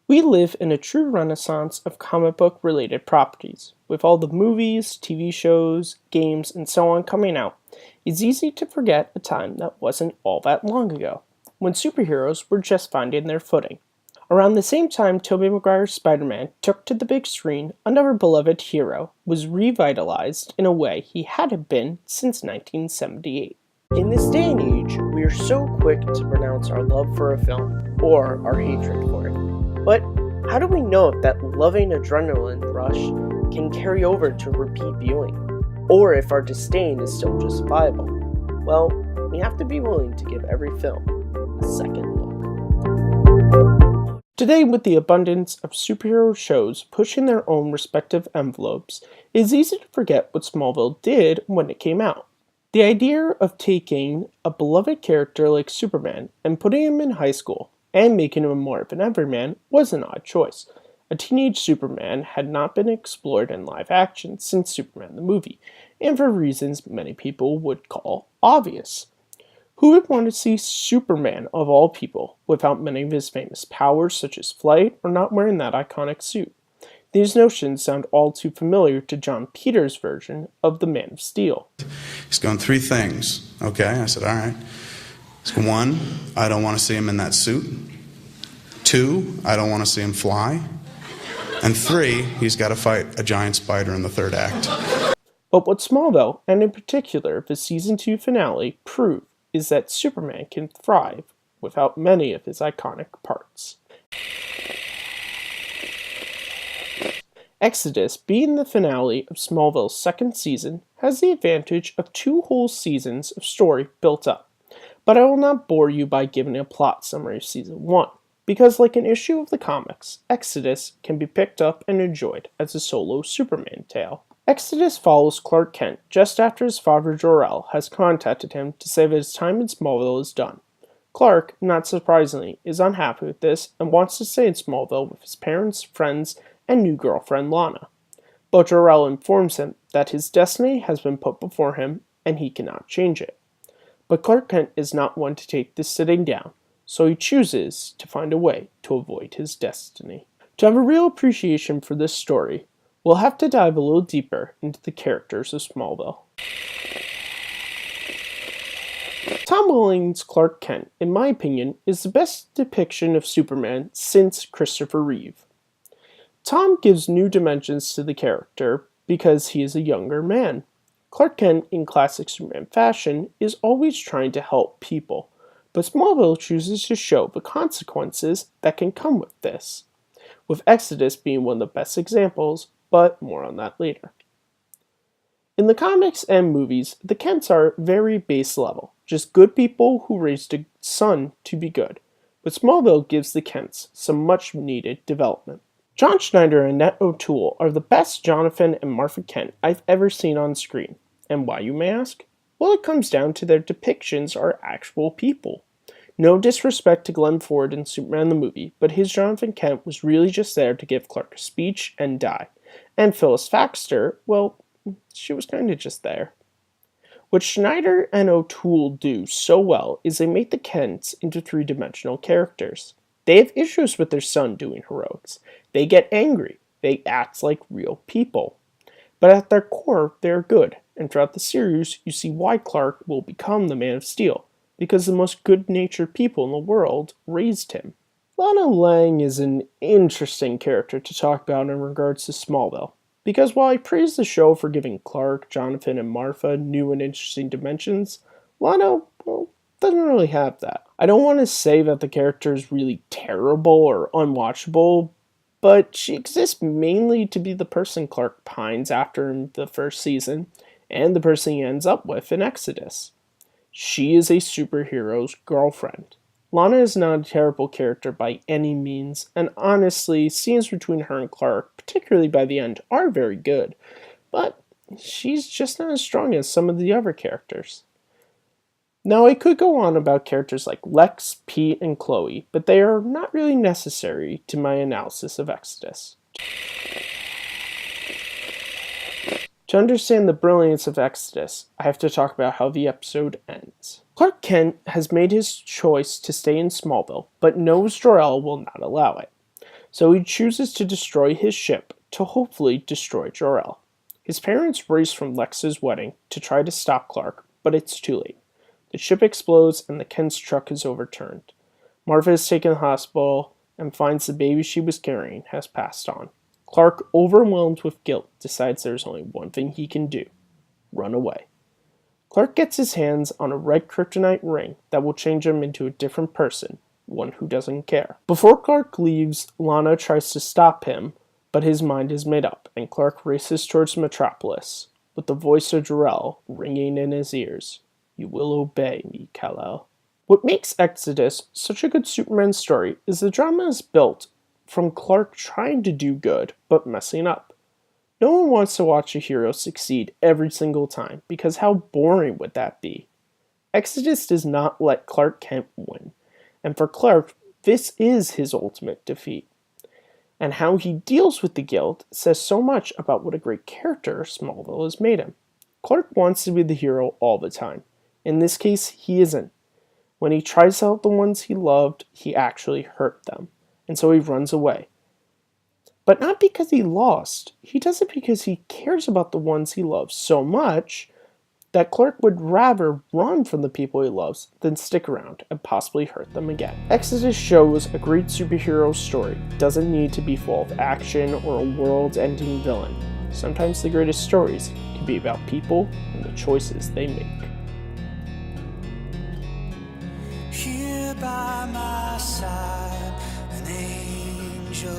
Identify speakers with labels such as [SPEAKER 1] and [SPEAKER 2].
[SPEAKER 1] We live in a true renaissance of comic book related properties. With all the movies, TV shows, games, and so on coming out, it's easy to forget a time that wasn't all that long ago, when superheroes were just finding their footing. Around the same time Tobey Maguire's Spider-Man took to the big screen, another beloved hero was revitalized in a way he hadn't been since 1978. In this day and age, we are so quick to pronounce our love for a film, or our hatred for it. But how do we know if that loving adrenaline rush can carry over to repeat viewing? Or if our disdain is still justifiable? Well, we have to be willing to give every film a second look. Today, with the abundance of superhero shows pushing their own respective envelopes, it is easy to forget what Smallville did when it came out. The idea of taking a beloved character like Superman and putting him in high school and making him more of an everyman was an odd choice. A teenage Superman had not been explored in live action since Superman the movie, and for reasons many people would call obvious. Who would want to see Superman, of all people, without many of his famous powers such as flight or not wearing that iconic suit? These notions sound all too familiar to John Peters' version of the Man of Steel.
[SPEAKER 2] He's going three things. Okay, I said, all right. One, I don't want to see him in that suit. Two, I don't want to see him fly. And three, he's got to fight a giant spider in the third act.
[SPEAKER 1] But what Smallville, and in particular the Season 2 finale, prove is that Superman can thrive without many of his iconic parts. Exodus, being the finale of Smallville's second season, has the advantage of 2 whole seasons of story built up. But I will not bore you by giving a plot summary of Season 1, because like an issue of the comics, Exodus can be picked up and enjoyed as a solo Superman tale. Exodus follows Clark Kent just after his father Jor-El has contacted him to say that his time in Smallville is done. Clark, not surprisingly, is unhappy with this and wants to stay in Smallville with his parents, friends, and new girlfriend Lana. But Jor-El informs him that his destiny has been put before him and he cannot change it. But Clark Kent is not one to take this sitting down, so he chooses to find a way to avoid his destiny. To have a real appreciation for this story, we'll have to dive a little deeper into the characters of Smallville. Tom Welling's Clark Kent, in my opinion, is the best depiction of Superman since Christopher Reeve. Tom gives new dimensions to the character because he is a younger man. Clark Kent, in classic Superman fashion, is always trying to help people, but Smallville chooses to show the consequences that can come with this, with Exodus being one of the best examples, but more on that later. In the comics and movies, the Kents are very base level, just good people who raised a son to be good, but Smallville gives the Kents some much needed development. John Schneider and Annette O'Toole are the best Jonathan and Martha Kent I've ever seen on screen. And why, you may ask? Well, it comes down to their depictions are actual people. No disrespect to Glenn Ford in Superman the movie, but his Jonathan Kent was really just there to give Clark a speech and die. And Phyllis Thaxter, well, she was kind of just there. What Schneider and O'Toole do so well is they make the Kents into three-dimensional characters. They have issues with their son doing heroics. They get angry. They act like real people. But at their core, they are good. And throughout the series, you see why Clark will become the Man of Steel, because the most good-natured people in the world raised him. Lana Lang is an interesting character to talk about in regards to Smallville, because while I praise the show for giving Clark, Jonathan, and Martha new and interesting dimensions, Lana, well, doesn't really have that. I don't want to say that the character is really terrible or unwatchable, but she exists mainly to be the person Clark pines after in the first season, and the person he ends up with in Exodus. She is a superhero's girlfriend. Lana is not a terrible character by any means, and honestly, scenes between her and Clark, particularly by the end, are very good, but she's just not as strong as some of the other characters. Now, I could go on about characters like Lex, Pete, and Chloe, but they are not really necessary to my analysis of Exodus. To understand the brilliance of Exodus, I have to talk about how the episode ends. Clark Kent has made his choice to stay in Smallville, but knows Jor-El will not allow it. So he chooses to destroy his ship to hopefully destroy Jor-El. His parents race from Lex's wedding to try to stop Clark, but it's too late. The ship explodes and the Kent's truck is overturned. Martha is taken to the hospital and finds the baby she was carrying has passed on. Clark, overwhelmed with guilt, decides there's only one thing he can do: run away. Clark gets his hands on a red kryptonite ring that will change him into a different person, one who doesn't care. Before Clark leaves, Lana tries to stop him, but his mind is made up, and Clark races towards Metropolis, with the voice of Jor-El ringing in his ears. "You will obey me, Kal-El." What makes Exodus such a good Superman story is the drama is built from Clark trying to do good, but messing up. No one wants to watch a hero succeed every single time, because how boring would that be? Exodus does not let Clark Kent win, and for Clark, this is his ultimate defeat. And how he deals with the guilt says so much about what a great character Smallville has made him. Clark wants to be the hero all the time. In this case, he isn't. When he tries to help the ones he loved, he actually hurt them, and so he runs away. But not because he lost. He does it because he cares about the ones he loves so much that Clark would rather run from the people he loves than stick around and possibly hurt them again. Exodus shows a great superhero story doesn't need to be full of action or a world-ending villain. Sometimes the greatest stories can be about people and the choices they make.
[SPEAKER 3] Here by my side, an angel